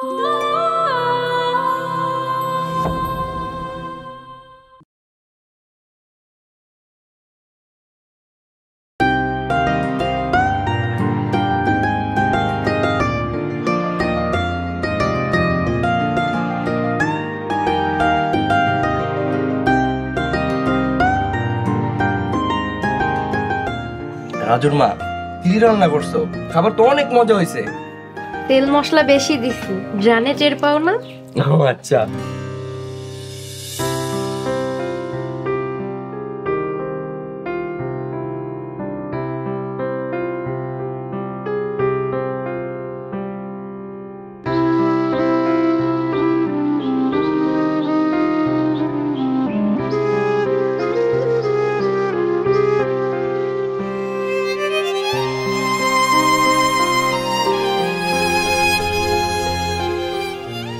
রাজুর মা কি রান্না করছো? খাবার তো অনেক মজা হয়েছে। তেল মশলা বেশি দিছি, জানে টের পাও না? ও আচ্ছা।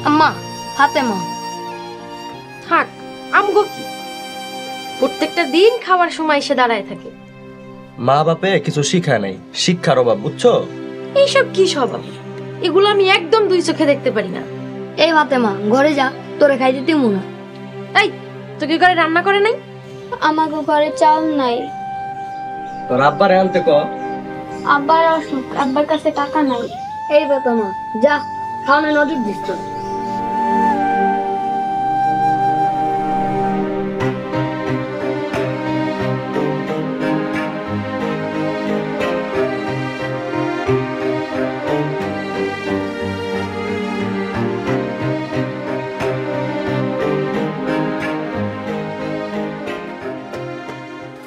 আম্মা, ফাতেমা থাক, আমগো কি প্রত্যেকটা দিন খাওয়ার সময় এসে দাঁড়ায় থাকে। মা বাপে কিছু শিখায় নাই, শিক্ষার অভাব, বুঝছো? এইসব কি স্বভাব? এগুলো আমি একদম দুই চোখে দেখতে পারি না। এই ফাতেমা ঘরে যা, তোরে খাইতে দিমু না। এই, তোকে ঘরে রান্না করে নাই? আমাকে ঘরে চাল নাই। তোর আব্বারে আনতে কও। আব্বার অসুখ, আব্বার কাছে টাকা নাই। এই ফাতেমা যা, খাওয়ানো নজর দিস তোর।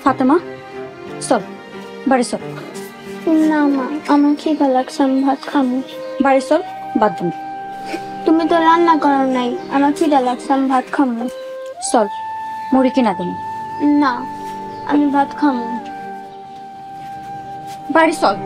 ফাতেমা চল, বাড়ি চল। না মা, আমার খিদা লাগছে, আমি ভাত খাবো। বাড়ি চল, বাদ দিন। তুমি তো রান্না করো নাই, আমার খিদা লাগছে, আমি ভাত খাবো। চল, মুড়ি কিনা দিন। না, আমি ভাত খাবো। বাড়ি চল।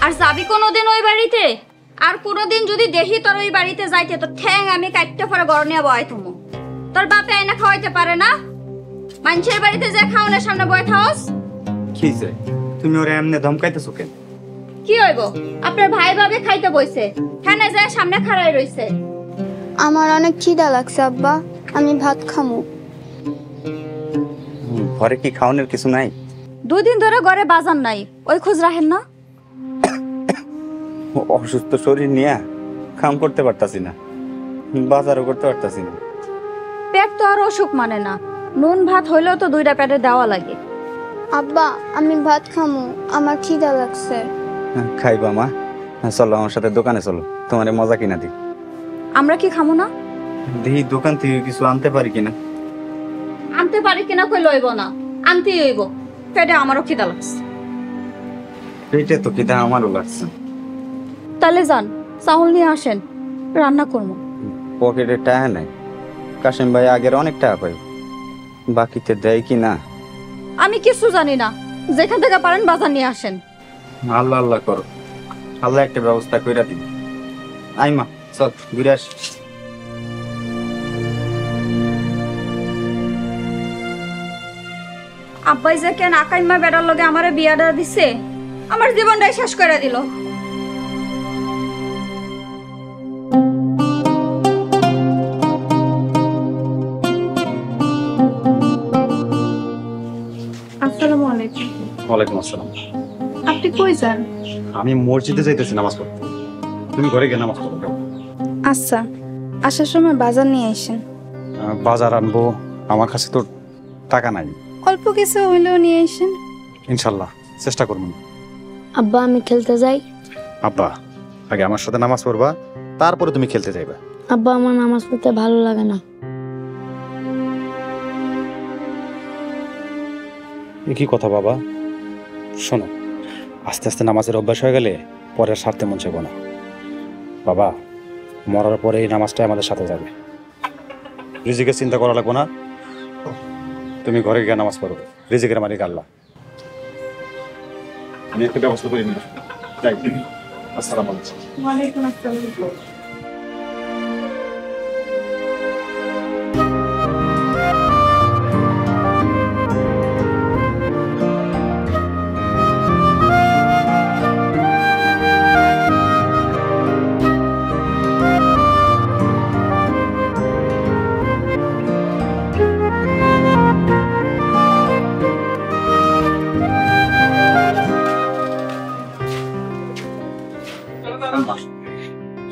আর যাবি কোনোদিন ওই বাড়িতে? আর কোনোদিন যদি দেখি তোর ওই বাড়িতে যাইতে, তো ঠ্যাং আমি কাটতে পরে ঘর নিয়ে বয় তুমি। তোর বাপে আইনা খাওয়াইতে পারে না? মানুষের বাড়িতে যে খাওয়ানোর সামনে বয় থাকস। কি যে তুমি ওরে এমনি ধমকাইতেছো কেন? কি হইব? আপনার ভাই ভাবে খাইতে বইছে, হ্যাঁ না, যায় সামনে খাড়াই রইছে। আমার অনেক খিদা লাগছে আব্বা, আমি ভাত খাবো। ঘরে কি খাওয়ানোর কিছু নাই? দুদিন ধরে ঘরে বাজার নাই, ওই খোঁজ রাখেন না? অসুস্থ শরীর নিয়ে কাম করতে পারতাছি না, বাজারও করতে পারতাছি না। পেট তো আর অসুখ মানে না, নুন ভাত হইলেও তো দুইটা পেটে দেওয়া লাগে। আব্বা, আমি ভাত খাবো, আমার খিদা লাগছে। খাইবা মা? চলো আমার সাথে দোকানে চলো, তোমার মজা কিনা দি। আমরা কি খামো না? দেখি দোকান থেকে কিছু আনতে পারি কিনা। আনতে পারি কিনা কই লইব না, আনতেই হইব। পেটে আমারও খিদা লাগছে। পেটে তো খিদা আমারও লাগছে। তাহলে যান, চাউল নিয়ে আসেন, রান্না করবো। পকেটে টাকা নাই, কাশিম ভাই আগের অনেক টাকা পাই, বাকিতে দেয় কি না আমি কিছু জানি না, যেখান থেকে পারেন বাজার নিয়ে আসেন। আল্লাহ আল্লাহ করো, আল্লাহ একটা ব্যবস্থা কইরা দিন। আই মা চল ঘুরে আস। আব্বাই যে কেন আকাইমা বেড়ার লগে আমারে বিয়াটা দিছে, আমার জীবনটাই শেষ করে দিল। আসসালামু আলাইকুম। ওয়ালাইকুম আসসালাম। আপনি কই যান? আমি মসজিদে যাইতেছি নামাজ পড়তে, তুমি ঘরে গিয়ে নামাজ পড়ো। আচ্ছা, আসার সময় বাজার নিয়ে আসেন। বাজার আনবো, আমার কাছে তো টাকা নাই। অল্প কিছু হইলেও নিয়ে আসেন। ইনশাল্লাহ চেষ্টা করবো। আব্বা, আমি খেলতে যাই। আব্বা, আগে আমার সাথে নামাজ পড়বা, তারপরে তুমি খেলতে যাইবা। আব্বা, আমার নামাজ পড়তে ভালো লাগে না। কি কথা বাবা, শোনো, আস্তে আস্তে নামাজের অভ্যাস হয়ে গেলে পরে আর ছাড়তে মন চাইবো না। বাবা, মরার পরে এই নামাজটাই আমাদের সাথে যাবে। রিজিকের চিন্তা করা লাগবো না, তুমি ঘরে গিয়ে নামাজ পড়ো। রিজিকের মালিক আল্লাহ। আমি একটা ব্যবস্থা করে নিই। আসসালামু আলাইকুম। ওয়ালাইকুম আসসালাম।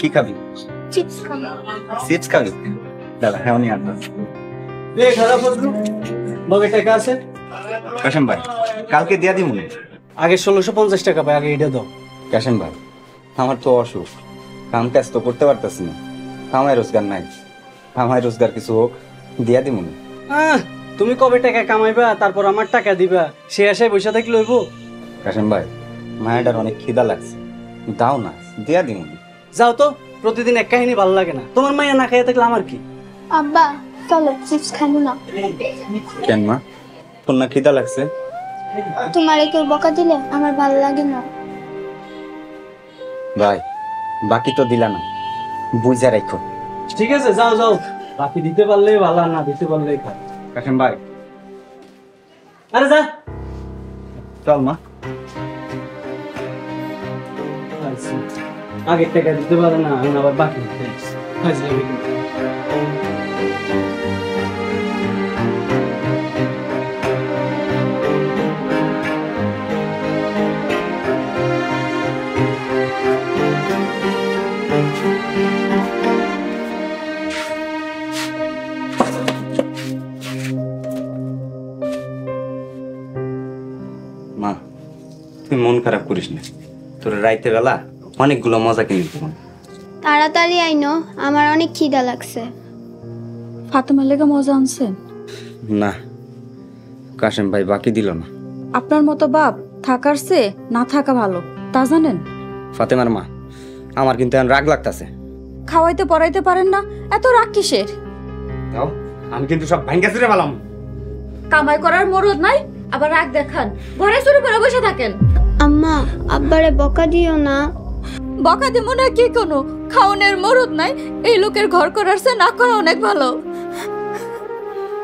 কি খাবি? চিপস খাবো। চিপস খাবি? দাদা হ্যাঁ উনি আনবেন। লগে টাকা আছে? কাশেম ভাই কালকে দিয়া দিব। আগে 1650 টাকা পাই, আগে এটা দাও। কাশেম ভাই আমার তো অসুখ, কাম কাজ তো করতে পারতেছি না, কামাই রোজগার নাই। কামাই রোজগার কিছু হোক, দিয়া দিব। তুমি কবে টাকা কামাইবা তারপর আমার টাকা দিবা, সে আশায় বসে থাকলে লইব? কাশেম ভাই মায়ের অনেক খিদা লাগছে, দাও না, দিয়া দিব। যাও তো, প্রতিদিন এক কাহিনী ভালো লাগে না। তোমার মাইয়া না খাইয়া থাকলে আমার কি? আব্বা চলো চিপস খাবো না। কেন মা, তোর না খিদা লাগছে? তোমার কেউ বকা দিলে আমার ভালো লাগে না। ভাই বাকি তো দিলা না, বুঝা রাখো। ঠিক আছে যাও যাও, বাকি দিতে পারলে ভালো, না দিতে পারলে খা। কাশেম ভাই আরে যা, চল মা। আগে টাকা দিতে পারে না, আমি আবার বাকি দিতে ফাজলামি করে। মা তুই মন খারাপ করিস না, তোর রাইতে বেলা অনেকগুলো মজা কিনে দিব। তাড়াতাড়ি আইনো, আমার অনেক খিদা লাগছে। ফাতেমার লেগে মজা আনছেন? না, কাশেম ভাই বাকি দিল না। আপনার মতো বাপ থাকার চেয়ে না থাকা ভালো, তা জানেন? ফাতেমার মা আমার কিন্তু এখন রাগ লাগতাছে। খাওয়াইতে পড়াইতে পারেন না, এত রাগ কিসের? দাও, আমি কিন্তু সব ভাঙ্গা চুরে পেলাম। কামাই করার মরদ নাই, আবার রাগ দেখান, ঘরে চুরি করে বসে থাকেন। আম্মা আব্বারে বকা দিও না। বকা দেবো না কি কোনো, খাওনের মরদ নাই, এই লোকের ঘর করার চেয়ে না করা অনেক ভালো।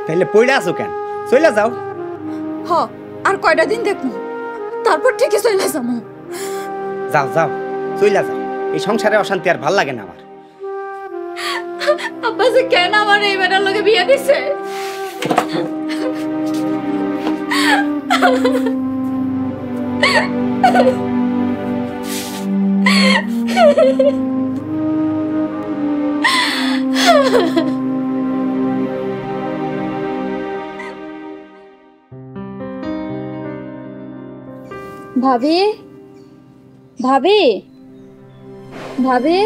তাইলে পইলা আছো কেন? চইলা যাও। হ, আর কয়টা দিন দেখবো, তারপর ঠিকই চলে যাবো। যাও যাও, চইলা যাও। এই সংসারে অশান্তি আর ভাল লাগে না আমার। আব্বা যে কেন আমার এই বেটার লোকে বিয়ে দিছে? ভাবি, ভাবি, ভাবি,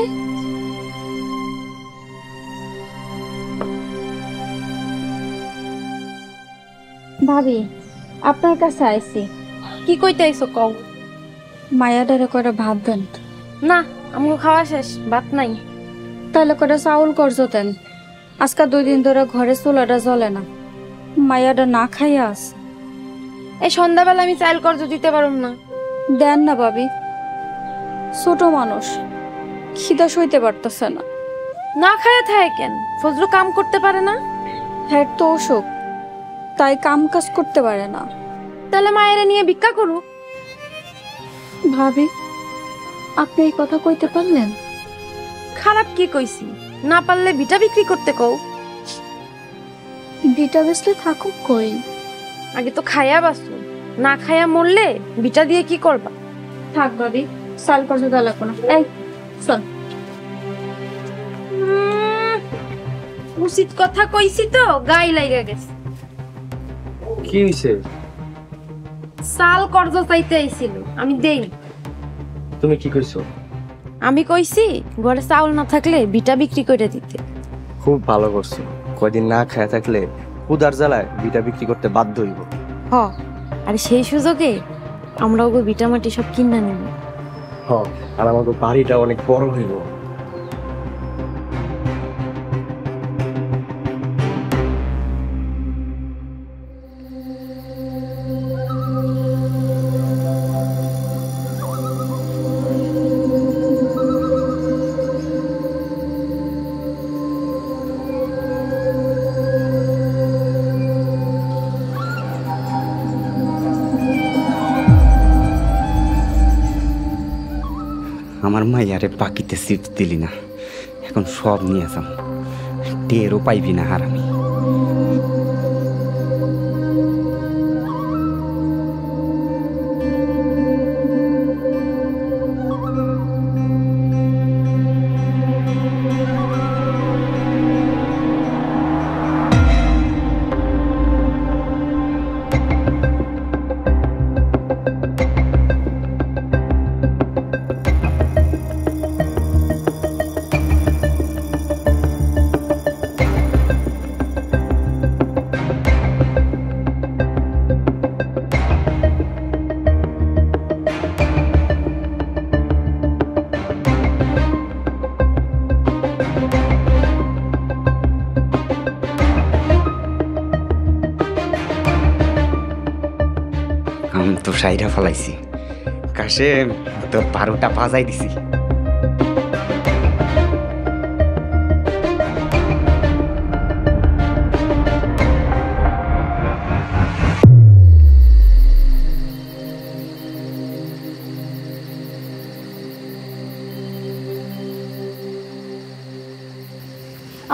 ভাবি, আপনার কাছে আইছি। কি কইতে আইছো কও? মায়াডারে করে ভাত দেন। না, আমগো খাওয়া শেষ, ভাত নাই। তাহলে করে চাউল করছো দেন, আজকে 2 দিন ধরে ঘরে চুলাটা জ্বলে না, মায়াডা না খাইয়া আছে। এই সন্ধ্যাবেলা আমি চাইল করজ দিতে পারুম না। দেন না ভাবি, ছোট মানুষ খিদা সইতে পারতেছে না। না খায়া থাকে কেন? ফজলু কাম করতে পারে না? হ্যাঁ তো অসুখ, তাই কাম কাজ করতে পারে না। তাহলে মায়েরা নিয়ে ভিক্ষা করুক। ভাবি আপনি এই কথা কইতে পারলেন? খারাপ কি কইছি? না পারলে ভিটা বিক্রি করতে কও। বিটা বেচলে থাকুক কই, আগে তো খায়া বাসু, না খায়া মরলে ভিটা দিয়ে কি করবা? থাক ভাবি, সাল করতে দেওয়া লাগবে না। এই চল। উচিত কথা কইছি তো, গায়ে লাগা গেছে। কি হইছে? সাল কর্জ চাইতে আইছিল, আমি দেই। তুমি কি কইছো? আমি কইছি ঘরে চাউল না থাকলে ভিটা বিক্রি করে দিতে। খুব ভালো করছো, কয়দিন না খায়া থাকলে ক্ষুধার জ্বালায় বিটা বিক্রি করতে বাধ্য হইব। হ, আর সেই সুযোগে আমরা ওগো ভিটা মাটি সব কিনা নিব। হ্যাঁ, আর আমাদের বাড়িটা অনেক বড় হইব। আমার মাইয়ারে বাকিতে সিট দিলি না, এখন সব নিয়ে যাম, টেরও পাইবি না হারামি। আমি তো সাইরা ফেলাইছি, কাশে তোর 12টা বাজাই দিছি।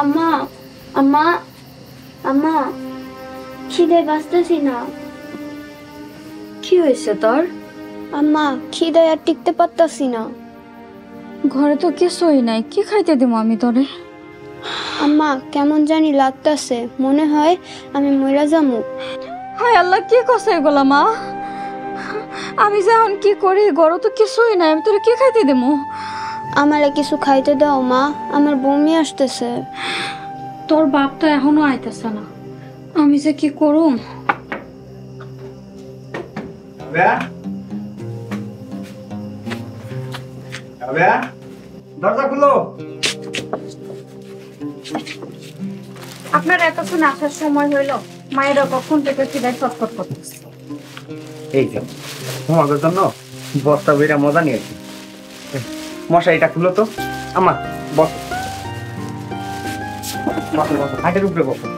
আম্মা আম্মা আম্মা, খিদে বাঁচতেছি না। কি হয়েছে তোর? আম্মা খিদে আর টিকতে পারতাছি না। ঘরে তো কিছুই নাই, কি খাইতে দিব আমি তোরে? আম্মা কেমন জানি লাগতাছে, মনে হয় আমি মইরা যামু। হায় আল্লাহ, কি কষ্ট এগুলা মা? আমি যে এখন কি করি, ঘরে তো কিছুই নাই, আমি তোরে কি খাইতে দেবো? আমারে কিছু খাইতে দাও মা, আমার বমি আসতেছে। তোর বাপ তো এখনো আইতেছে না, আমি যে কি করুম। দরজা খুলো। আপনার এতক্ষণ আসার সময় হইলো, মায়েরা কখন থেকে খিদায় ছটফট করতেছে। এই যে তোমাদের জন্য বস্তা বইরা মজা নিয়েছি। মশারিটা খুলো তো। আমার বসো বসো বসো, হাটের উপরে বসো।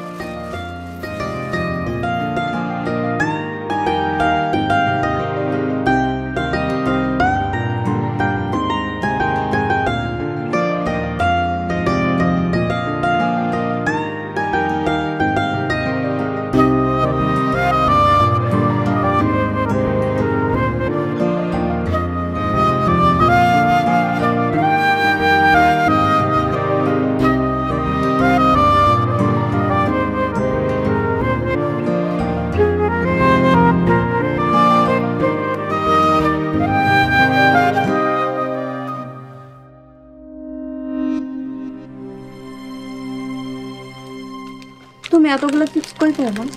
তুমি এতগুলো কিছু কইতে এখন?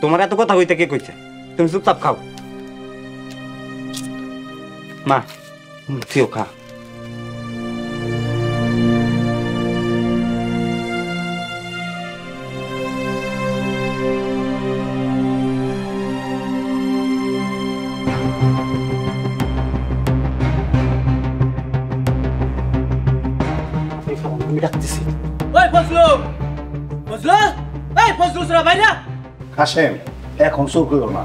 তোমার এত কথা হইতে কে কইছে? তুমি চুপচাপ খাও। মা তুইও খা। আমি ডাকতেছি। ওই ফজলু, ফজলু, এই ফজলু সরা বাইরে। কাশেম, এখন চোখ হইল না।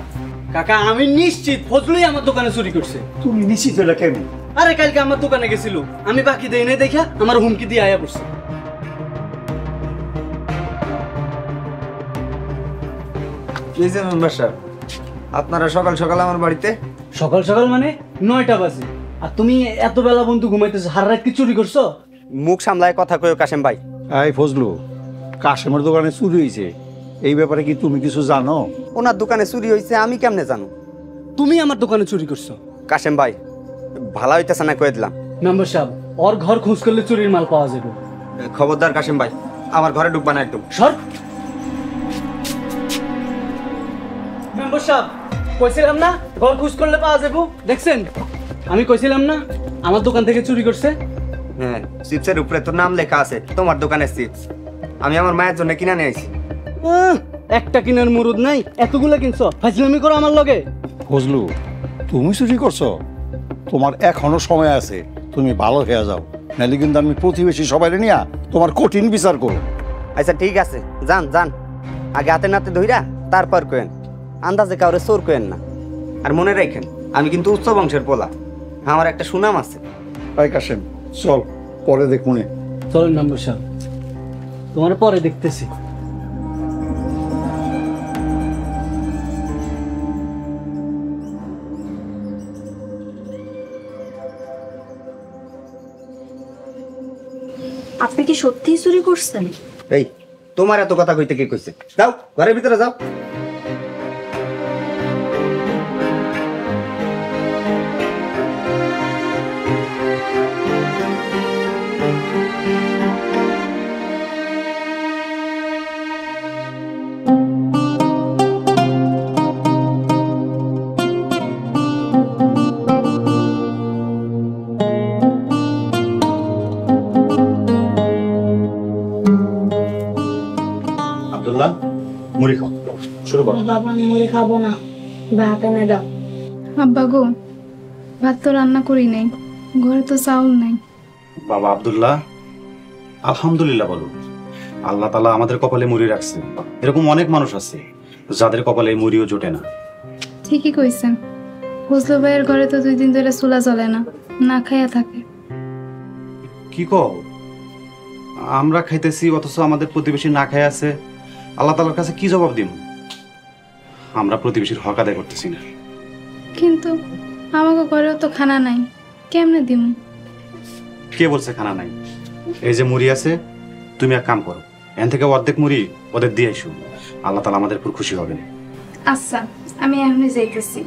কাকা আমি নিশ্চিত ফজলুই আমার দোকানে চুরি করছে। তুমি নিশ্চিত হইলে কেমন? আরে কালকে আমার দোকানে গেছিল, আমি বাকি দেই নাই দেখা আমার হুমকি দিয়ে আয়া পড়ছে। কি যে মেম্বার সাহেব, আপনারা সকাল সকাল আমার বাড়িতে? সকাল সকাল মানে 9টা বাজে, আর তুমি এত বেলা বন্ধু ঘুমাইতেছো, সারা রাত কি চুরি করছো? মুখ সামলায় কথা কইও কাশেম ভাই। এই ফজলু, কাশেমের দোকানে চুরি হয়েছে, এই ব্যাপারে কি তুমি কিছু জানো? ওনার দোকানে চুরি হয়েছে আমি কেমনে জানো? তুমি আমার দোকানে চুরি করছো। কাশেম ভাই ভালো হইতেছে না কয়ে দিলাম। মেম্বার সাহেব, ওর ঘর খোঁজ করলে চুরির মাল পাওয়া যাবে। খবরদার কাশেম ভাই, আমার ঘরে ঢুকবা না একদম। সর। মেম্বার সাহেব, কইছিলাম না ঘর খুঁজ করলে পাওয়া যাবো, দেখছেন? আমি কইছিলাম না আমার দোকান থেকে চুরি করছে। হ্যাঁ, চিপসের উপরে তো নাম লেখা আছে তোমার দোকানের চিপস। আমি আমার মায়ের জন্য কিনে নিয়ে আইছি। একটা কিনার মুরুদ নাই, এতগুলা কিনছো, ফাজলামি করো আমার লগে। ফজলু, তুমি চুরি করছো? তোমার এখনো সময় আছে, তুমি ভালো হয়ে যাও, নাহলে কিন্তু আমি প্রতিবেশী সবাই নিয়ে তোমার কঠিন বিচার করো। আচ্ছা ঠিক আছে, যান যান, আগে হাতে নাতে ধইরা তারপর কেন, আন্দাজে কাউরে চোর কেন না। আর মনে রাখেন, আমি কিন্তু উচ্চ বংশের পোলা, আমার একটা সুনাম আছে। তাই কাশেম, চল পরে দেখুনে। চলেন নম্বর সাহেব, তোমার পরে দেখতেছি। আপনি কি সত্যিই চুরি করছেন? এই, তোমার এত কথা কইতে কে কইছে? যাও ঘরের ভিতরে যাও। আব্দুল্লাহ, মুড়ি খাও, শুরু করো। বাবা আমি মুড়ি খাবো না, ভাত এনে দাও। আব্বা গো, ভাত তো রান্না করি নাই, ঘরে তো চাউল নাই। বাবা আব্দুল্লাহ, আলহামদুলিল্লাহ বলো। আল্লাহ তাআলা আমাদের কপালে মুড়ি রাখছে। এরকম অনেক মানুষ আছে যাদের কপালে এই মুড়িও জোটে না। ঠিকই কইছেন, ফজলু ভাইয়ের ঘরে তো 2 দিন ধরে চুলা জ্বলে না, না খাইয়া থাকে। কি কও? আমরা খাইতেছি অথচ আমাদের প্রতিবেশী না খায় আছে। আল্লাহ তাআলার কাছে কি জবাব দিব? আমরা প্রতিবেশীর হক আদায় করতেছি না। কিন্তু আমাকে ঘরেও তো খানা নাই, কেমনে দিম? কে বলছে খানা নাই? এই যে মুড়ি আছে, তুমি এক কাম করো, এখান থেকে অর্ধেক মুড়ি ওদের দিয়ে আইসো। আল্লাহ তাআলা আমাদের উপর খুশি হবেন। আচ্ছা, আমি এখনই যাইতেছি।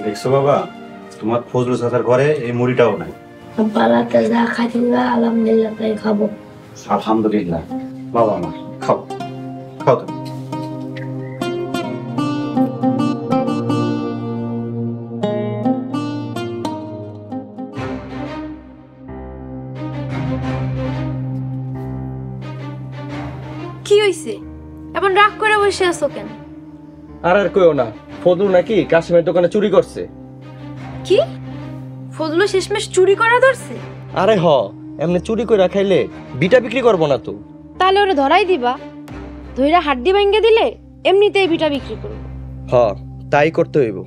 দেখছো বাবা, তোমার ফজলু চাচার ঘরে এই মুড়িটাও নাই। পালাতে যা খাইছি আলহামদুলিল্লাহ তাই খাবো। আলহামদুলিল্লাহ। বাবা আমার, খাও খাও তুমি। কি হইছে? এখন রাগ করে বসে আছো কেন? আর কইও না, ফজলু নাকি কাশিমের দোকানে চুরি করছে। কি? ফজলু শেষমেশ চুরি করা ধরছে? আরে হ, এমনি চুরি কইরা খাইলে বিটা বিক্রি করবো না তো। তাহলে ওরে ধরাই দিবা, ধইরা হাড্ডি ভাঙ্গে দিলে এমনিতেই বিটা বিক্রি করবো। হ, তাই করতে হইব।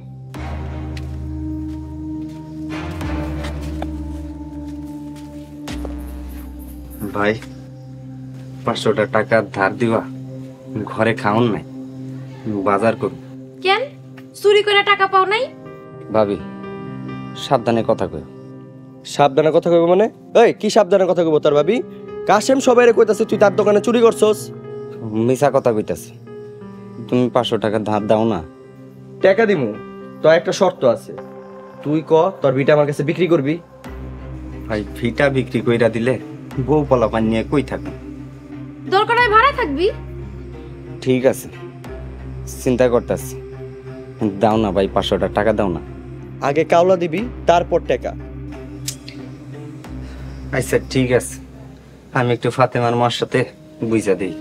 ভাই, 500 টাকা ধার দিবা, ঘরে খাওন নাই, বাজার করব। কেন চুরি করে টাকা পাও নাই? ভাবি, সাবধানে কথা কই। সাবধানে কথা কইব মানে? এই কি সাবধানে কথা কইব তোর ভাবি? কাশেম সবাইরে কইতাছে তুই তার দোকানে চুরি করছস। মিছা কথা কইতাছে। তুমি 500 টাকা ধার দাও না। টাকা দিমু, তো একটা শর্ত আছে। তুই ক তোর বিটা আমার কাছে বিক্রি করবি। ভাই, ভিটা বিক্রি কইরা দিলে বউ পোলাপান নিয়ে কই থাকবো? দরকার হয় ভাড়া থাকবি। ঠিক আছে, চিন্তা করতেছি। দাও না ভাই, 500 টাকা দাও না। আগে কাওলা দিবি, তারপর টাকা। আচ্ছা ঠিক আছে, আমি একটু ফাতেমার মার সাথে বুঝা দিই।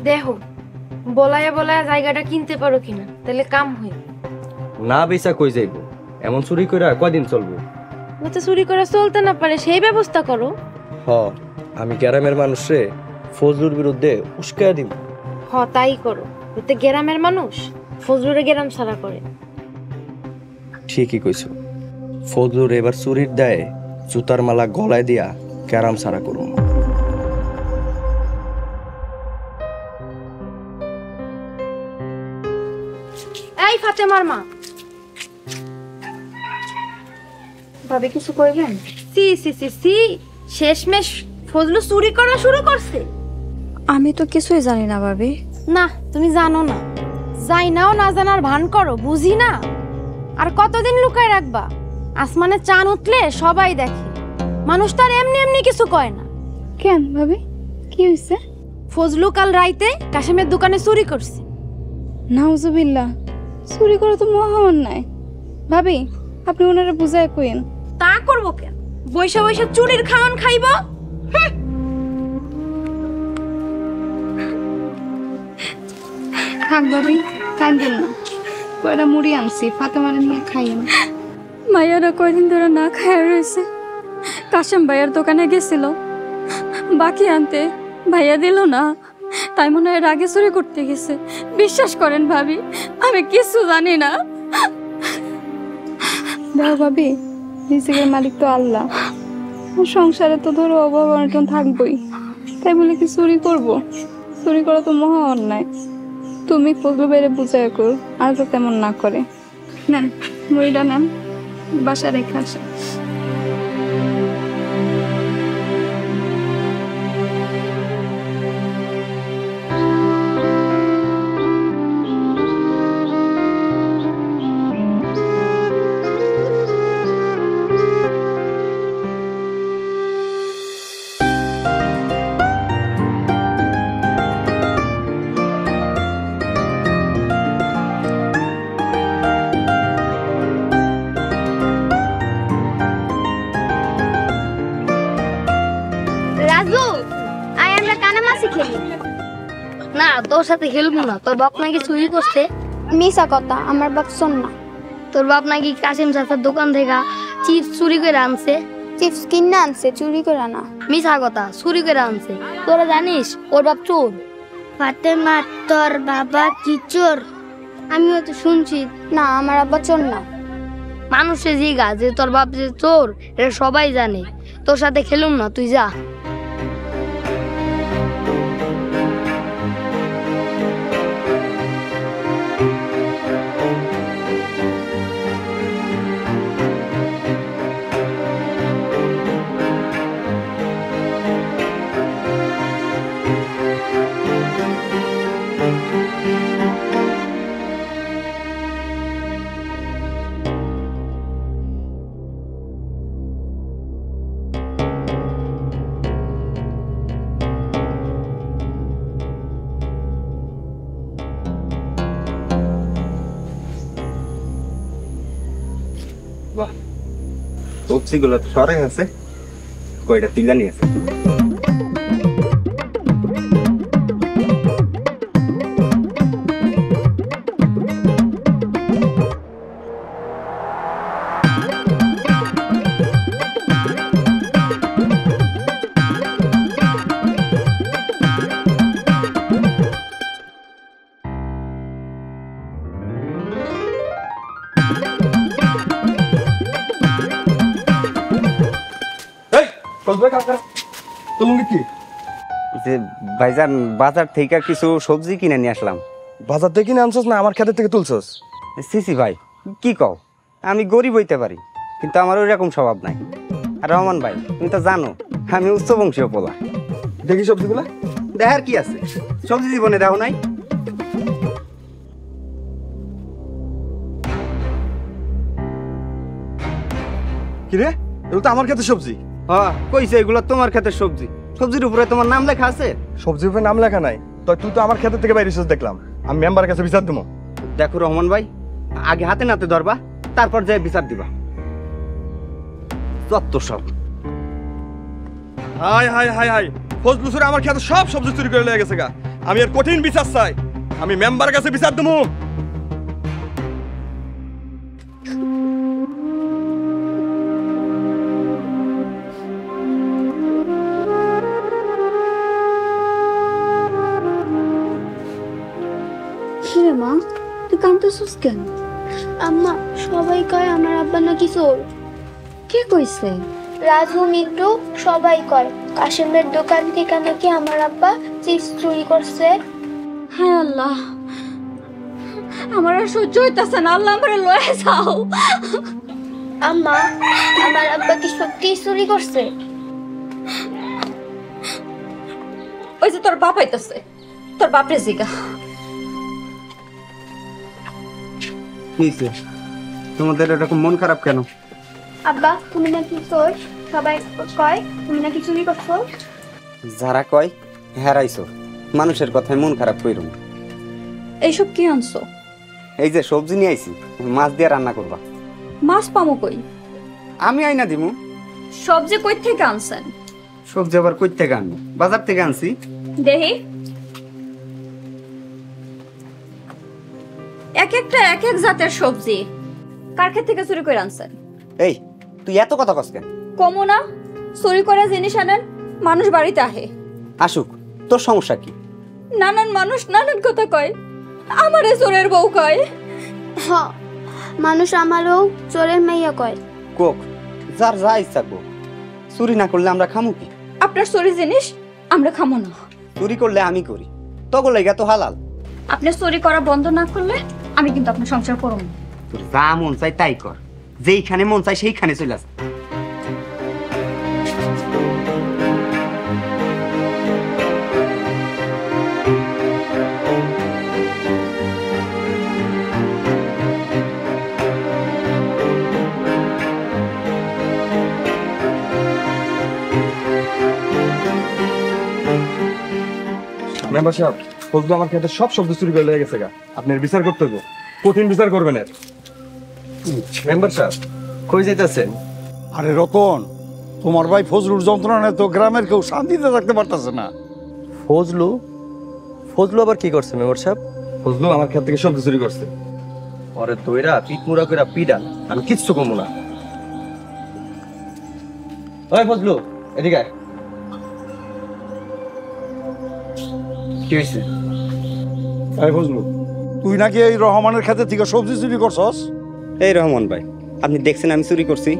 দেখো, বলায়া বলায়া জায়গাটা কিনতে পারো কিনা, তাহলে কাম হয়। না বেচা কই যাইব? এমন চুরি কইরা কয়দিন চলবো? যাতে চুরি করে চলতে না পারে সেই ব্যবস্থা করো। হ, আমি গ্রামের মানুষে ফজলুর বিরুদ্ধে উস্কায়া দিব। হ, তাই করো, যাতে গ্রামের মানুষ ফজলুরে গ্রাম ছাড়া করে। ঠিকই কইছো। ফজলুর এবার চুরির দায়ে জুতার মালা গলায় দিয়া গ্রাম ছাড়া করব। বাবা, আমি মুড়ি খাবো না। কি হইছে? এখন রাগ করে বসে আছো কেন? মুড়ি খাবো না। এই ফাতেমার মা, ভাবি কিছু করবেন? সি সি সি সি, শেষমেশ ফজলু চুরি করা শুরু করছে। আমি তো কিছুই জানি না ভাবি। না তুমি জানো না, যাই নাও না জানার ভান করো, বুঝি না। আর কতদিন লুকায় রাখবা? আসমানে চাঁদ উঠলে সবাই দেখে, মানুষ তার এমনি এমনি কিছু কয় না। কেন ভাবি, কি হয়েছে? ফজলু কাল রাইতে কাশেমের দোকানে চুরি করছে। নাউজুবিল্লাহ, চুরি করা তো মহা অন্যায়। ভাবি আপনি ওনারা বুঝায় কইেন। তা করবো কেন? বৈশা বৈশা চুরির খাওয়ান খাইব। থাক ভাবি, কাঁদেন না। কয়টা মুড়ি আনছি, ফাতেমার নিয়ে খাইয়েন। মাইয়ারা কয়দিন ধরে না খায় রয়েছে। কাশেম ভাইয়ার দোকানে গেছিল বাকি আনতে, ভাইয়া দিল না, তাই মনে হয় রাগে চুরি করতে গেছে। বিশ্বাস করেন ভাবি, আমি কিছু জানি না। দেখো ভাবি, রিজিকের মালিক তো আল্লাহ। সংসারে তো ধরো অভাব অনটন থাকবই, তাই বলে কি চুরি করব? চুরি করা তো মহা অন্যায়। তুমি ফজলু বাইরে বুঝায় করো, আর তো তেমন না করে। নেন মুড়িটা নেন, বাসা রেখে আসে। রাজু, আয় আমরা কানামাছি খেলি। না, তোর সাথে খেলবো না। তোর বাপ নাকি চুরি করছে। মিশা কথা, আমার বাপ শোন না। তোর বাপ নাকি কাসিম চাচার দোকান থেকে চিপস চুরি করে আনছে। চিপস কিনে আনছে, চুরি করে না। মিছা কথা, চুরি করে আনছে। তোরা জানিস ওর বাপ চোর। ফাতেমা, তোর বাবা কি চোর? আমিও তো শুনছি। না, আমার আব্বা চোর না। মানুষে জিগা যে তোর বাপ যে চোর, এটা সবাই জানে। তোর সাথে খেলুম না, তুই যা। সবজিগুলো তো সরে আছে, কয়টা তিলানি আছে। যে ভাইজান, বাজার থেকে কিছু সবজি কিনে নিয়ে আসলাম। বাজার থেকে কিনে আনছস না আমার ক্ষেতের থেকে তুলছস? সিসি ভাই, কি কও? আমি গরিব হইতে পারি, কিন্তু আমার ওই রকম স্বভাব নাই। আর রহমান ভাই, তুমি তো জানো আমি উচ্চ বংশীয় পোলা। দেখি সবজিগুলা। দেখার কি আছে? সবজি জীবনে দেখো নাই? কিরে, এগুলো তো আমার ক্ষেতের সবজি। হ্যাঁ কইছে, এগুলো তোমার ক্ষেতের সবজি। সবজির উপরে তোমার নাম লেখা আছে? সবজির উপরে নাম লেখা নাই, তুই তো আমার ক্ষেতের থেকে বাইরে এসেছিস দেখলাম। আমি মেম্বারের কাছে বিচার দেবো। দেখো রহমান ভাই, আগে হাতে নাতে ধরবা, তারপর যাই বিচার দিবা। যত সব। High high high high, Fazlu চুরি আমার ক্ষেতের সব সবজি চুরি করে লেগে গেছে গা। আমি এর কঠিন বিচার চাই। আমি মেম্বারের কাছে বিচার দেবো। কিরে মা, তুই কাঁদতেছিস কেন? আম্মা, সবাই কয় আমার আব্বা নাকি চোর। কে কইছে? রাজু, মিন্টু সবাই কয় কাশেমের দোকান থেকে নাকি আমার আব্বা চিপস চুরি করছে। হ্যাঁ আল্লাহ, আমার আর সহ্য হইতাছে না, আল্লাহ আমারে লয়ে যাও। আম্মা, আমার আব্বা কি সত্যি চুরি করছে? ওই যে তোর বাপ আইতাছে, তোর বাপরে জিগা। নিচে তোমাদের এরকম মন খারাপ কেন? আব্বা, তুমি নাকি চোর? সবাই কয় তুমি নাকি চুরি করছো। যারা কয় হেরাইছো, মানুষের কথায় মন খারাপ কইরুম। এইসব কি আনছো? এই যে সবজি নিয়ে আইছি, মাছ দিয়ে রান্না করবা। মাছ পামো কই? আমি আইনা দিমু। সবজি কই থেকে আনছেন? সবজি আবার কই থেকে আনবো? বাজার থেকে আনছি। দেহি এক একটা এক এক জাতের সবজি, কার ক্ষেত থেকে চুরি করে আনছেন? এই তুই এত কথা কস কেন? কমো না, চুরি করে জিনিস আনেন, মানুষ বাড়িতে আহে। আসুক, তোর সমস্যা কি? নানান মানুষ নানান কথা কয়, আমারে চোরের বউ কয়। হ, মানুষ আমারও চোরের মাইয়া কয়। কোক, যার যা ইচ্ছা কোক। চুরি না করলে আমরা খামু কি? আপনার চুরি জিনিস আমরা খামো না। চুরি করলে আমি করি, তগো লেগা তো হালাল। আপনি চুরি করা বন্ধ না করলে আমি কিন্তু আপনার সংসার করব না। তোর যা মন চাই তাই কর, যেইখানে মন চাই সেইখানে চলে আসে। মেম্বার সাহেব, ফজলু আমার ক্ষেতে সব শব্দ চুরি করে লেগে গেছে গা। আপনার বিচার করতে হবে, কঠিন বিচার করবেন এর। মেম্বার সাহেব, কই যাইতাছেন? আরে রতন, তোমার ভাই ফজলুর যন্ত্রণায় তো গ্রামের কেউ শান্তিতে থাকতে পারতেছে না। ফজলু? ফজলু আবার কি করছে মেম্বার সাহেব? ফজলু আমার ক্ষেত থেকে শব্দ চুরি করছে। ওরে দইরা পিটমুরা কইরা পিডান, আমি কিচ্ছু কমু না। ওই ফজলু, এদিকে আয়। কি হয়েছে? এই ফজলু, তুই নাকি এই রহমানের খেতে থেকে সবজি চুরি করছস? এই রহমান ভাই, আপনি দেখছেন আমি চুরি করছি?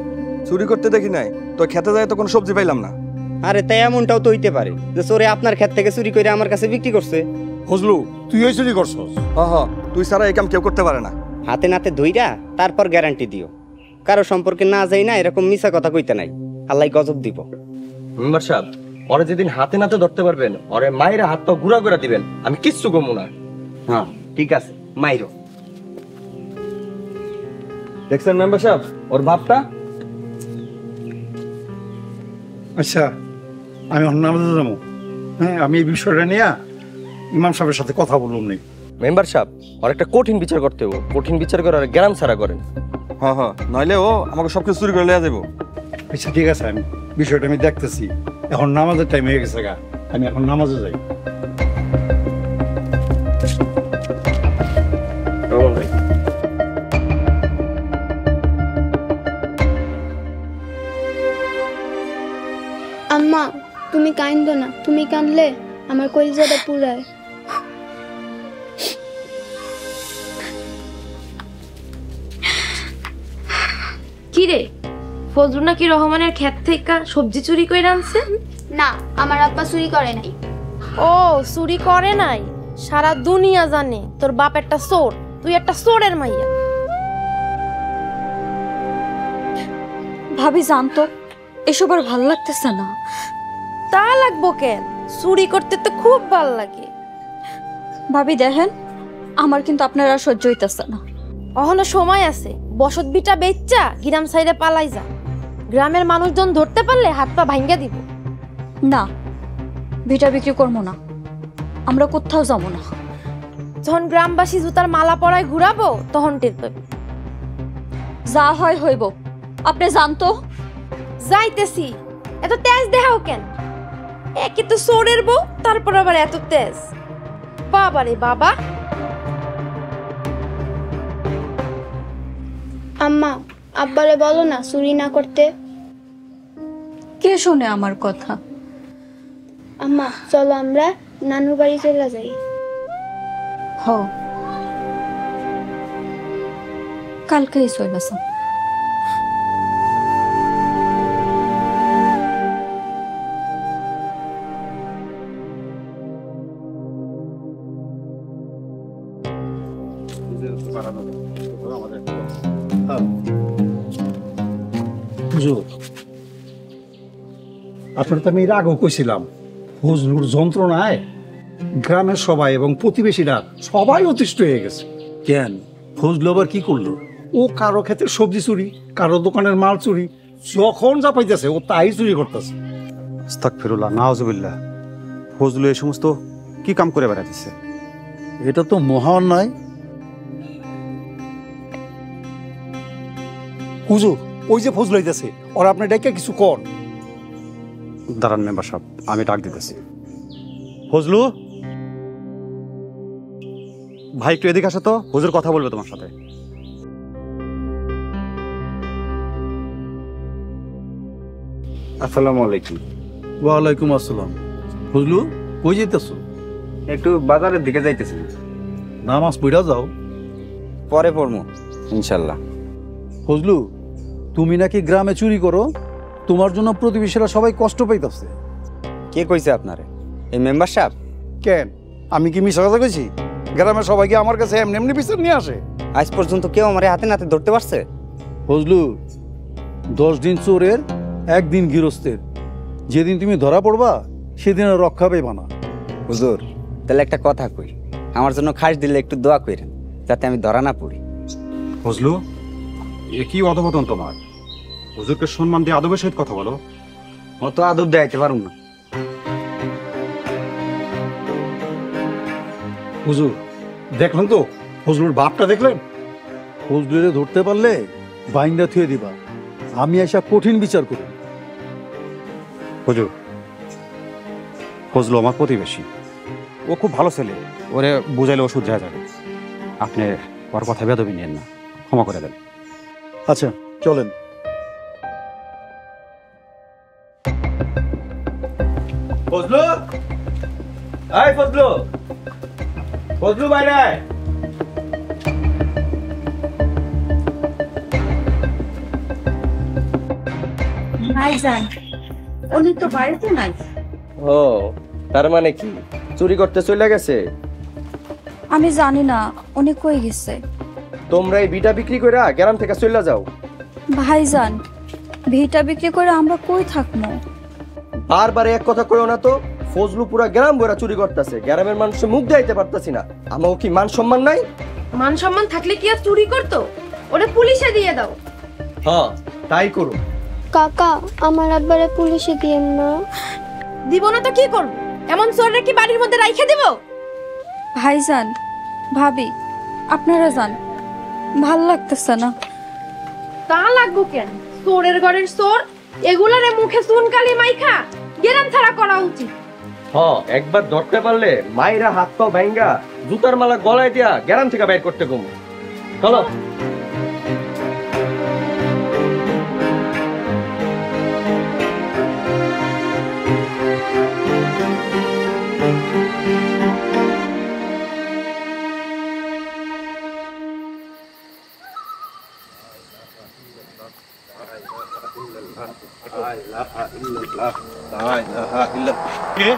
চুরি করতে দেখি নাই তো, খেতে যায় তো কোনো সবজি পাইলাম না। আরে তাই এমনটাও তো হইতে পারে যে চোরে আপনার ক্ষেত থেকে চুরি করে আমার কাছে বিক্রি করছে। ফজলু, তুই এই চুরি করছস? তুই ছাড়া এই কাম কেউ করতে পারে না। হাতে নাতে ধইরা তারপর গ্যারান্টি দিও। কারো সম্পর্কে না যাই না এরকম মিছা কথা কইতে নাই, আল্লাহ গজব দিব। মেম্বার সাহেব, ওরে যেদিন হাতে নাতে ধরতে পারবেন, ওরে মায়ের হাত পা গুড়া করে দিবেন, আমি কিচ্ছু কমু না। হ্যাঁ ঠিক আছে, মাইরো। দেখছেন মেম্বার সাহেব ওর ভাবটা? আচ্ছা, আমি অন্য নামাজে যাবো। হ্যাঁ, আমি এই বিষয়টা নিয়ে ইমাম সাহেবের সাথে কথা বললাম নি। মেম্বার সাহেব, ওর একটা কঠিন বিচার করতে হবে, কঠিন বিচার করে আর গ্রাম ছাড়া করেন। নইলে ও আমাকে সবকিছু চুরি করে লিয়ে যাবো। আচ্ছা ঠিক আছে, আমি বিষয়টা আমি দেখতেছি। এখন নামাজের টাইম হয়ে গেছে গা, আমি এখন নামাজে যাই। আম্মা, তুমি কাঁদো না, তুমি কাঁদলে আমার কলিজাটা পুরায়। কি রে, ফজলু নাকি রহমানের ক্ষেত থেকে সবজি চুরি করে আনছে? না, আমার আব্বা চুরি করে নাই। ও চুরি করে নাই? সারা দুনিয়া জানে তোর বাপ একটা চোর, তুই একটা চোরের মাইয়া। ভাবি জানতো এসব আর ভালো লাগতেছে না। তা লাগবো কেন, চুরি করতে তো খুব ভাল লাগে। ভাবি দেখেন, আমার কিন্তু আপনার আর সহ্য হইতেছে না। অহনো সময় আছে, বসত বিটা বেচ্চা গ্রাম সাইডে পালাই যা। গ্রামের মানুষজন ধরতে পারলে হাত পা ভাঙ্গা দিব। না, ভিটা বিক্রি করবো না, আমরা কোথাও যাবো না। যখন গ্রামবাসী জুতার মালা পরায় ঘুরাবো তখন টের পাবি। যা হয় হইব, আপনি জানতো। যাইতেছি, এত তেজ দেখাও কেন? একে তো চোরের বউ, তারপর আবার এত তেজ। বাবারে বাবা। আম্মা, আব্বারে বলো না চুরি না করতে। কে শোনে আমার কথা? আম্মা চলো আমরা নানুর বাড়ি চলে যাই। হ, কালকেই চলে যাও। হুজুর, আপনার তো আমি এর আগেও কইছিলাম, ফজলুর যন্ত্রণায় গ্রামের সবাই এবং প্রতিবেশীরা সবাই অতিষ্ঠ হয়ে গেছে। কেন, ফজলু আবার কি করলো? ও কারো ক্ষেত্রে সবজি চুরি, কারো দোকানের মাল চুরি, যখন যা পাইতেছে ও তাই চুরি করতেছে। আস্তাগফিরুল্লাহ, নাউজুবিল্লাহ। ফজলু এই সমস্ত কি কাম করে বেড়াতেছে? এটা তো মহা অন্যায়। হুজুর, ওই যে ফজলু হইতেছে, ওরা আপনি ডাইকা কিছু কর। দাঁড়ান মেম্বার সাহেব, আমি ডাক দিতেছি। ফজলু ভাই, একটু এদিকে আসো তো, হুজুর কথা বলবে তোমার সাথে। আসসালামু আলাইকুম। ওয়ালাইকুম আসসালাম। ফজলু, কই যেতেছো? একটু বাজারের দিকে যাইতেছি। নামাজ পড়া যাও। পরে পড়বো ইনশাল্লাহ। ফজলু, তুমি নাকি গ্রামে চুরি করো, তোমার জন্য প্রতিবেশীরা সবাই কষ্ট পাইতেছে। কে কইছে আপনারে? এই মেম্বার সাহেব? কেন, আমি কি মিশা কথা কইছি? গ্রামের সবাইকে আমার কাছে এমনি এমনি বিচার নিয়ে আসে? আজ পর্যন্ত কেউ আমার হাতে নাতে ধরতে পারছে? ফজলু, 10 দিন চোরের, 1 দিন গৃহস্থের। যেদিন তুমি ধরা পড়বা সেদিন আর রক্ষা পাইবা না। হুজুর, তাহলে একটা কথা কই, আমার জন্য খাস দিলে একটু দোয়া কইরেন, যাতে আমি ধরা না পড়ি। ফজলু, এ কি অধপতন তোমার? হুজুরকে সম্মান দিয়ে আদবের সহিত কথা বলো। অত আদব দেখাইতে পারুম না। হুজুর, দেখলেন তো ফজলুর বাপটা, দেখলেন? ফজলুরে ধরতে পারলে বাইন্দা থুয়ে দিবা, আমি এসব কঠিন বিচার করি। হুজুর, ফজলু আমার প্রতিবেশী, ও খুব ভালো ছেলে, ওরে বুঝাইলে ওষুধ দেওয়া যাবে। আপনি ওর কথা বেদবি নিয়েন না, ক্ষমা করে দেন। আচ্ছা চলেন। ফজলু, এই ফজলু, ফজলু বাইরে আয়। ভাইজান, উনি তো বাড়িতে নাই। ও, তার মানে কি চুরি করতে চলে গেছে? আমি জানি না উনি কই গেছে। তোমরা এই বিটা বিক্রি করে গ্রাম থেকে চলে যাও। ভাইজান, ভিটা বিক্রি করে আমরা কই থাকবো? বারবার এক কথা কইও না তো। ফজলু পুরা গ্রাম ভরা চুরি করতেছে, গ্রামের মানুষের মুখ দেখাইতে পারতাছি না। আমাও কি মান সম্মান নাই? মান সম্মান থাকলে কি আর চুরি করতো? ওরে পুলিশে দিয়ে দাও। হ্যাঁ, তাই করো। কাকা, আমার আব্বারে পুলিশে দিয়েন না। দিব না তো কি করব? এমন চোররে কি বাড়ির মধ্যে রাইখে দেব? ভাইজান, ভাবি, আপনারা যান, ভাল লাগতেছে না। তা লাগবো কেন? চোরের ঘরের চোর, এগুলারে মুখে চুনকালি মাইখা গেরাম ছাড়া করা উচিত। হ্যাঁ, একবার ধরতে পারলে মাইরা হাত পা ভাঙ্গা জুতার মালা গলায় দিয়া গ্রাম থেকে বাইর করতে কম। চলো। কে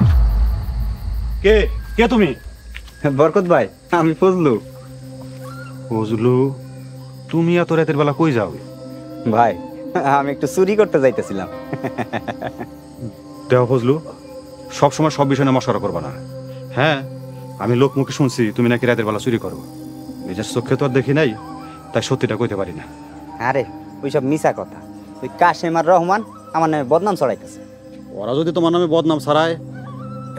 কে কে তুমি? বরকত ভাই, আমি ফজলু। ফজলু, তুমি এত রাতের বেলা কই যাও? ভাই, আমি একটু চুরি করতে যাইতেছিলাম। দেহ ফজলু, সবসময় সব বিষয় নিয়ে মশারা করবা না। হ্যাঁ, আমি লোক মুখে শুনছি তুমি নাকি রাতের বেলা চুরি করো। নিজের চোখে তো আর দেখি নাই, তাই সত্যিটা কইতে পারি না। আরে ওইসব মিছা কথা। ওই কাশেম আর রহমান আমার নামে বদনাম ছড়াইতেছে। ওরা যদি তোমার নামে বদনাম ছড়ায়,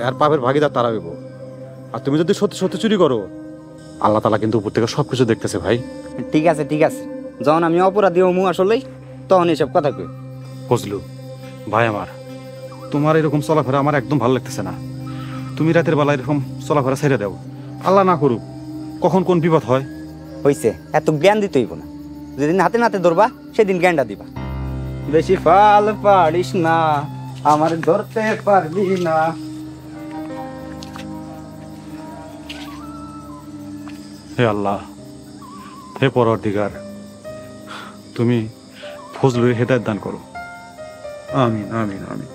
এর পাপের ভাগিদার তারা হইব। আর তুমি যদি সত্যি সত্যি চুরি করো, আল্লাহ তাআলা কিন্তু উপর থেকে সবকিছু দেখতেছে ভাই। ঠিক আছে ঠিক আছে, যখন আমি অপরাধী হমু আসলেই, তখন এইসব কথা কই। ফজলু ভাই আমার, তোমার এরকম চলাফেরা আমার একদম ভালো লাগতেছে না। তুমি রাতের বেলা এরকম চলাফেরা ছেড়ে দাও। আল্লাহ না করুক কখন কোন বিপদ হয়। হইছে, এত জ্ঞান দিতে হইব না। যেদিন হাতে নাতে ধরবা সেদিন জ্ঞানটা দিবা। বেশি ফাল পারিস না, আমার ধরতে পারবি না। হে আল্লাহ, হে পরওয়ারদিগার, তুমি ফজলুর হেদায়েত দান করো। আমিন আমিন আমিন।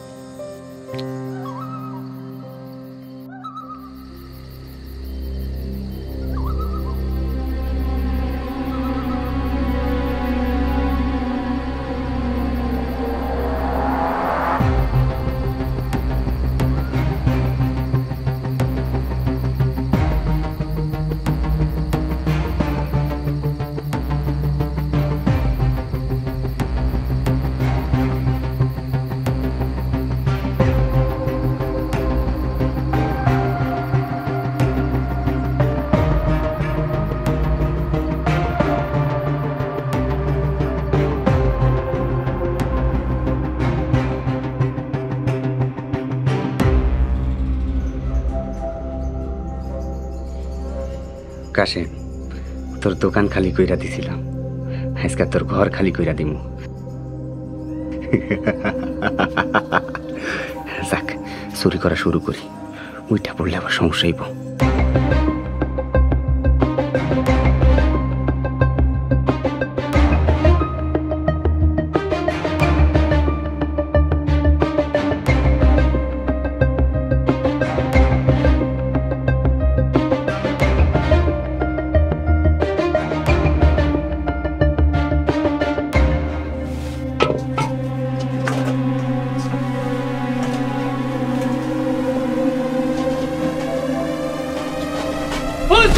কাশেম, তোর দোকান খালি কইরা দিছিলাম, আজকে তোর ঘর খালি কইরা দিমু। যাক, চুরি করা শুরু করি, উইটা পড়লে আবার সমস্যা হইব।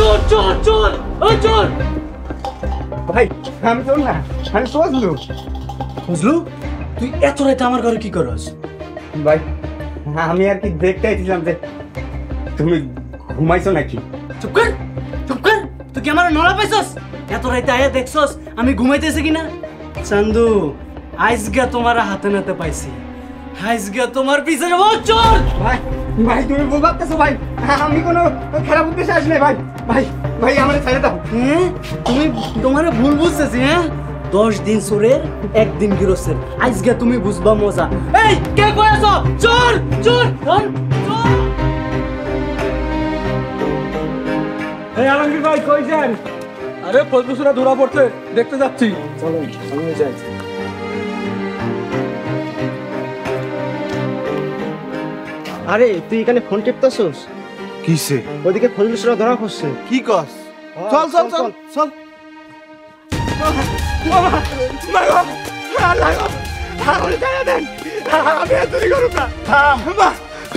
চোর চোর চোর ও চোর! ভাই আমি চল না, আমি ফজলু। বুঝলু, তুই এত রাতে আমার ঘরে কি করস? ভাই আমি আর কি দেখতে আইছিলাম যে তুমি ঘুমাইছো নাকি। চুপ কর, চুপ কর। তুই কি আমার নড়া পাইছস? এত রাতে আয়া দেখছস আমি ঘুমাইতেছি কিনা? চান্দু, আজকে তোমার হাতে নাতে পাইছি, আজকে তোমার পিছনে ও চোর! ভাই ভাই তুমি ভুল ভাবতেছো ভাই, আমি কোনো খারাপ উদ্দেশ্যে আসি নাই ভাই। ভাই ভাই আমার ছেড়ে দাও। হ্যাঁ, তুমি তোমারে ভুল বুঝতেছি। হ্যাঁ, 10 দিন চোরের 1 দিন গৃহস্থের, আজকে তুমি বুঝবা মজা। এই কে কইছ? চোর চোর চোর! এই আলমগীর ভাই কই যান? আরে ফজলুসরা ধরা পড়তে দেখতে যাচ্ছি। চলো আমি যাই। আরে তুই এখানে ফোন টিপতাছস? কিসে? ওদিকে ফজলুসরা ধরা পড়ছে। কি কস? চল চল চল চল।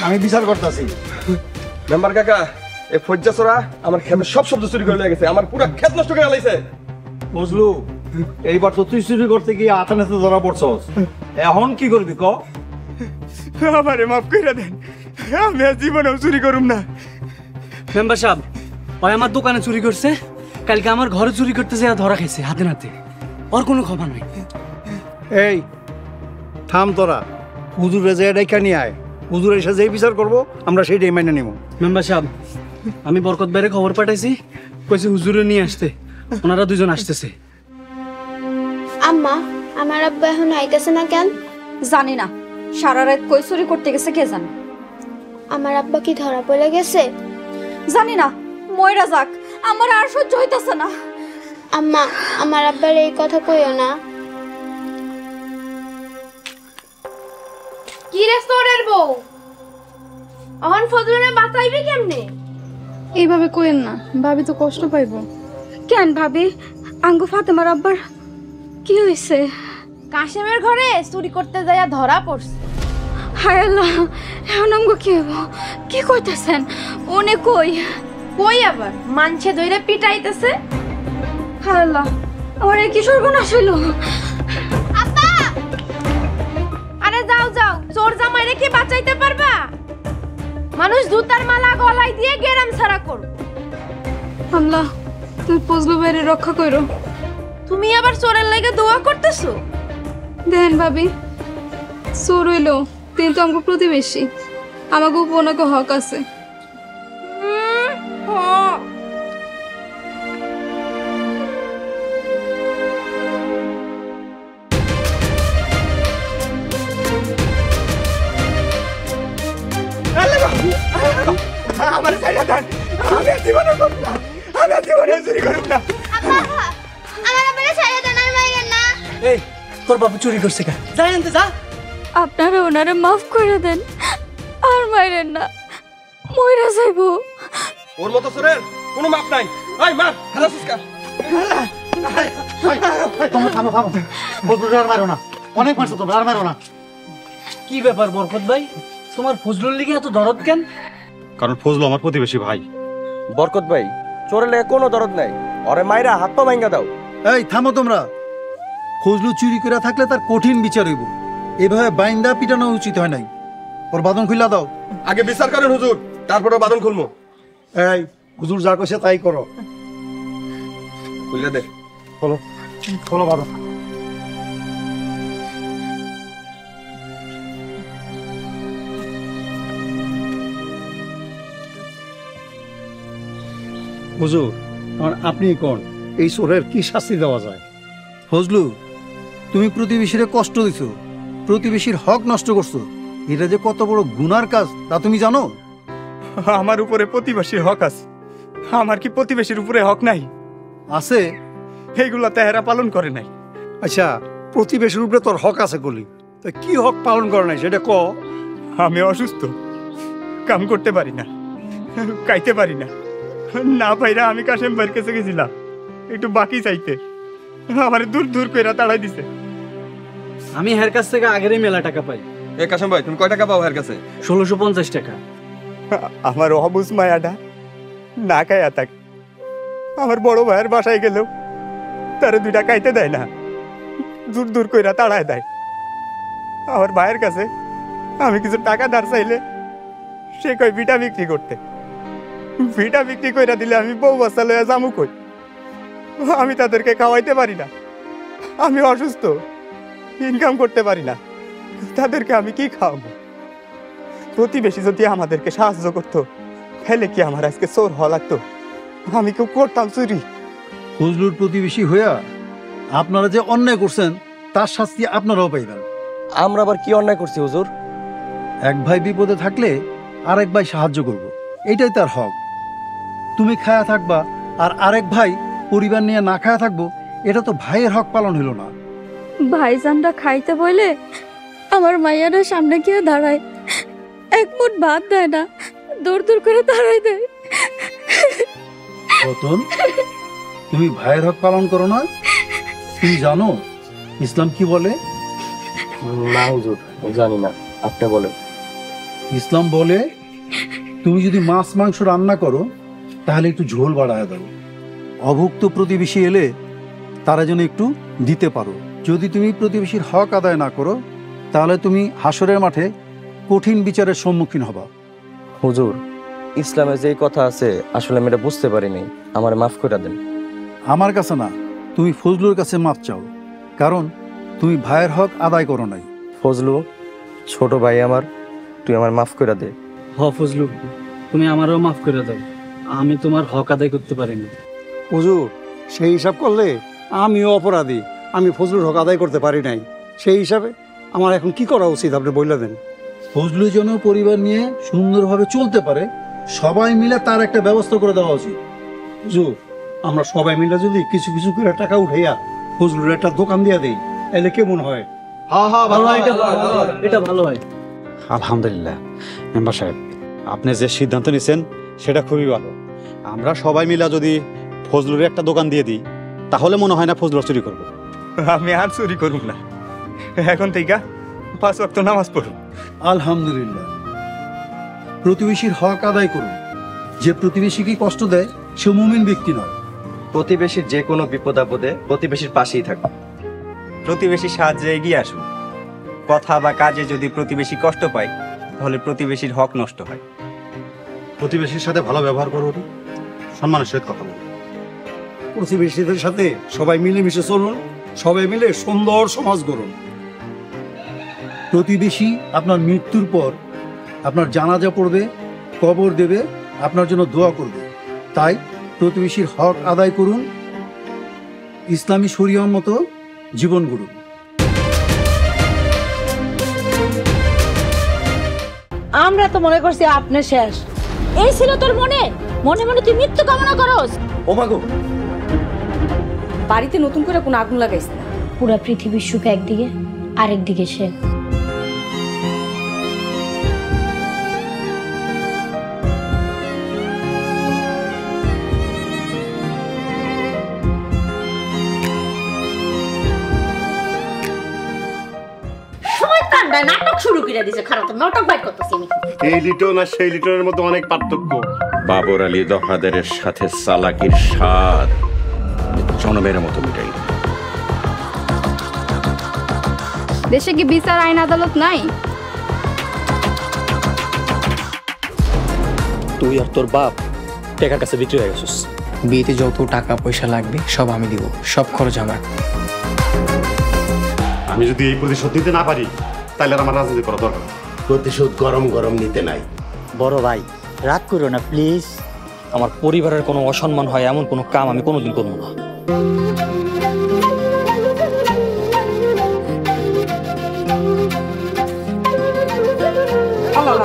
আমি বিচার করতেছি। মেম্বার কাকা, এই ফজ্জাসরা আমার ক্ষেতের সব শব্দ চুরি করে নিয়ে গেছে, আমার পুরো ক্ষেত নষ্ট করে লাইছে। বুঝলু, এইবার তো তুই চুরি করতে গিয়ে আতানেতে ধরা পড়ছস, এখন কি করবি ক? আমারে মাফ কইরা দেন, আমি আর জীবনেও চুরি করুম না। মেম্বার সাহেব, ওই আমার দোকানে চুরি করছে, কালকে আমার ঘরে চুরি করতেছে, ধরা খাইছে হাতে নাতে। ওর কোনো খবর নাই। এই থাম তোরা, হুজুরে যে ডাইকা নিয়ে আয়, হুজুর এসে যেই বিচার করবো আমরা সেইটাই মাইনে নিব। মেম্বার সাহেব, আমি বরকত ভাইয়ের খবর পাঠাইছি, কইছে হুজুরে নিয়ে আসতে, ওনারা দুজন আসতেছে। আম্মা, আমার আব্বা এখন আইতেছে না কেন? জানি না, সারা রাত কই চুরি করতে গেছে কে জানে। আমার আব্বা কি ধরা পড়ে গেছে? জানি না, ময়রা যাক, আমার আর সহ্য হইতাছে না। আম্মা, আমার আব্বার এই কথা কইও না। কি রে চোরের বউ, অহন ফজলুরে বাঁচাইবি কেমনে? এইভাবে কইেন না, ভাবি তো কষ্ট পাইব। কেন ভাবি, আঙ্গু ফাতেমার আব্বার কি হয়েছে? কাশেমের ঘরে চুরি করতে যাইয়া ধরা পড়ছে। হায় আল্লাহ, এখন আঙ্গু কি হইব? কি কইতেছেন? উনি কই? কই আবার মানছে দইরে পিটাইতেছে। হায় আল্লাহ, আমার এই কি সর্বনাশ হইল? আরে যাও যাও, চোর জামাইরে কি বাঁচাইতে পারবা? মানুষ জুতার মালা গলায় দিয়ে গেরাম ছাড়া করো। আল্লাহ, তুই ফজলু ভাইরে রক্ষা কইরো। তুমি আবার চোরের লাগে দোয়া করতেছো? দেন ভাবি, চোর হইল কিন্তু আমাকে প্রতিবেশী, আমাকে উপনাকে হক আছে। আমার ছেড়ে দেন, আমি আর জীবনে করব না, আমি আর জীবনে চুরি করব না। আমার আব্বারে ছেড়ে দেন, আর মাইরেন না। এই তোর বাবু চুরি করছে কা? যাই আনতে যা। আপনারা ওনারে মাফ করে দেন, আর মাইরেন না, মইরা যাইব। ওর মতো চোরের কোনো মাপ নাই। এই মার, হারাছিস কা? তোমরা থামো থামো, ফজলুর আর মারো না, অনেক মারছো তোমরা, আর মারো না। কি ব্যাপার বরকত ভাই, তোমার ফজলুর লিগে এত দরদ কেন? কারণ ফজলু আমার প্রতিবেশী ভাই। বরকত ভাই, চোরের লেগে কোনো দরদ নাই, ওরে মাইরা হাত পা ভাঙ্গা দাও। এই থামো তোমরা, ফজলু চুরি করে থাকলে তার কঠিন বিচার হইব, এভাবে বাইন্দা পিটানো উচিত হয় নাই। ওর বাদন খুইলা দাও। আগে বিচার করেন হুজুর, তারপরে বাদন খুলমু। এই হুজুর যা কইছে তাই করো। খুলে দে। খোলো খোলো বাদন। হুজুর, কারণ আপনি কোন এই চোরের কি শাস্তি দেওয়া যায়? ফজলু, তুমি প্রতিবেশীরে কষ্ট দিছো, প্রতিবেশীর হক নষ্ট করছো, এটা যে কত বড় গুনার কাজ তা তুমি জানো? আমার উপরে প্রতিবেশীর হক আছে, আমার কি প্রতিবেশীর উপরে হক নাই? আছে। এইগুলা তেহারা পালন করে নাই। আচ্ছা, প্রতিবেশীর উপরে তোর হক আছে বলি, তা কি হক পালন করে নাই সেটা ক। আমি অসুস্থ, কাম করতে পারি না, খাইতে পারি না, না পাইরা আমি কাশেম ভাইয়ের কাছে গেছিলাম একটু বাকি চাইতে, আমার দূর দূর কইরা তাড়াই দিছে। আমি হের কাছ থেকে আগেরই মেলা টাকা পাই। এ কাশেম ভাই, তুমি কয় টাকা পাও এর কাছে? 1650 টাকা। আমার অবুজ মায়াটা না খাইয়া থাকে, আমার বড় ভাইয়ের বাসায় গেলেও তারে 2টা খাইতে দেয় না, দূর দূর কইরা তাড়ায় দেয়। আমার ভাইয়ের কাছে আমি কিছু টাকা ধার চাইলে সে কই ভিটা বিক্রি করতে, ভিটা বিক্রি কইরা দিলে আমি বউ বাচ্চা লইয়া যামু কই? আমি তাদেরকে খাওয়াইতে পারি না, আমি অসুস্থ, ইনকাম করতে পারি না, তাদেরকে আমি কি খাওয়াবো? প্রতিবেশী যদি আমাদেরকে সাহায্য করতো তাহলে কি আমার আজকে চোর হওয়া লাগতো? আমি কেউ করতাম চুরি? ফজলুর প্রতিবেশী হইয়া আপনারা যে অন্যায় করছেন তার শাস্তি আপনারাও পাইবেন। আমরা আবার কি অন্যায় করছি হুজুর? এক ভাই বিপদে থাকলে আরেক ভাই সাহায্য করব, এটাই তার হক। তুমি খায়া থাকবা আর আরেক ভাই পরিবার নিয়ে না খায়া থাকবো, এটা তো ভাইয়ের হক পালন হলো না। ভাইজানরা খাইতে বলে আমার মাইয়ারা সামনে গিয়ে দাঁড়ায়, এক মুঠ ভাত দেয় না, দূর দূর করে দাঁড়ায় দেয়। রতন, তুমি ভাইয়ের হক পালন করো না? তুমি জানো ইসলাম কি বলে? না হুজুর, জানি না, আপনি বলেন। ইসলাম বলে তুমি যদি মাছ মাংস রান্না করো তাহলে একটু ঝোল বাড়ায় দাও, অভুক্ত প্রতিবেশী এলে তারা যেন একটু দিতে পারো। যদি তুমি প্রতিবেশীর হক আদায় না করো তাহলে তুমি হাসরের মাঠে কঠিন বিচারের সম্মুখীন হবা। হুজুর, ইসলামে যেই কথা আছে আসলে আমি এটা বুঝতে পারিনি, আমার মাফ করে দেন। আমার কাছে না, তুমি ফজলুর কাছে মাফ চাও, কারণ তুমি ভাইয়ের হক আদায় করো নাই। ফজলু, ছোট ভাই আমার, তুই আমার মাফ করে দে। হ ফজলু, তুমি আমারও মাফ করে দাও, আমি তোমার হক আদায় করতে পারিনি। হুজুর, সেই হিসাব করলে আমিও অপরাধী, আমি ফজলুর হক আদায় করতে পারি নাই। সেই হিসাবে আমার এখন কি করা উচিত আপনি বলে দেন। ফজলু যেন পরিবার নিয়ে সুন্দরভাবে চলতে পারে, সবাই মিলে তার একটা ব্যবস্থা করে দেওয়া উচিত। হুজুর, আমরা সবাই মিলে যদি কিছু কিছু করে টাকা উঠাইয়া ফজলুর একটা দোকান দিয়ে দেই, এলে কেমন হয়? এটা ভালো হয়। আলহামদুলিল্লাহ মেম্বার সাহেব, আপনি যে সিদ্ধান্ত নিয়েছেন সেটা খুবই ভালো। আমরা সবাই মিলে যদি ফজলুরের একটা দোকান দিয়ে দিই তাহলে মনে হয় না ফজলুর চুরি করবো। আমি আর চুরি করুম না, এখন থেকে 5 ওয়াক্ত নামাজ পড়ুন। আলহামদুলিল্লাহ। প্রতিবেশীর হক আদায় করুন, যে প্রতিবেশীকে কষ্ট দেয় সে মুমিন ব্যক্তি নয়। প্রতিবেশীর যে কোনো বিপদ আপদে প্রতিবেশীর পাশেই থাকবে। প্রতিবেশীর সাহায্যে এগিয়ে আসুন। কথা বা কাজে যদি প্রতিবেশী কষ্ট পায় তাহলে প্রতিবেশীর হক নষ্ট হয়। প্রতিবেশীর সাথে ভালো ব্যবহার করুন, সম্মানের সহিত কথা বলুন। প্রতিবেশীদের সাথে সবাই মিলেমিশে চলুন, সবাই মিলে সুন্দর সমাজ গড়ুন। প্রতিবেশী আপনার মৃত্যুর পর আপনার জানাজা পড়বে, কবর দেবে, আপনার জন্য দোয়া করবে। তাই প্রতিবেশীর হক আদায় করুন, ইসলামী শরীয়ত মতো জীবন গড়ুন। আমরা তো মনে করছি আপনি শেষ, এই ছিল তোর মনে? মনে মনে তুই মৃত্যু কামনা করস? ও মাগো, বাড়িতে নতুন করে কোনো আগুন লাগাইস না। পুরো পৃথিবীর সুখ একদিকে, আরেক দিকে সে। শয়তানটা নাটক শুরু করে দিয়েছে। খারাপ তো নাটক বাইর করতেছি আমি। এই লিটন আর সেই লিটনের মধ্যে অনেক পার্থক্য। বাবর আলী দফাদারের সাথে চালাকির স্বাদ জনমের মতো মিটাই। দেশে কি বিচার আইন আদালত নাই? তুই আর তোর বাপ টাকার কাছে বিক্রি হয়ে গেছিস। বিয়েতে যত টাকা পয়সা লাগবে সব আমি দিব, সব খরচ আমার। আমি যদি এই প্রতিশোধ নিতে না পারি তাহলে আর আমার রাজনীতি করা দরকার। প্রতিশোধ গরম গরম নিতে নাই। বড় ভাই রাগ করো না প্লিজ। আমার পরিবারের কোনো অসম্মান হয় এমন কোনো কাম আমি কোনোদিন করবো না। আল্লাহ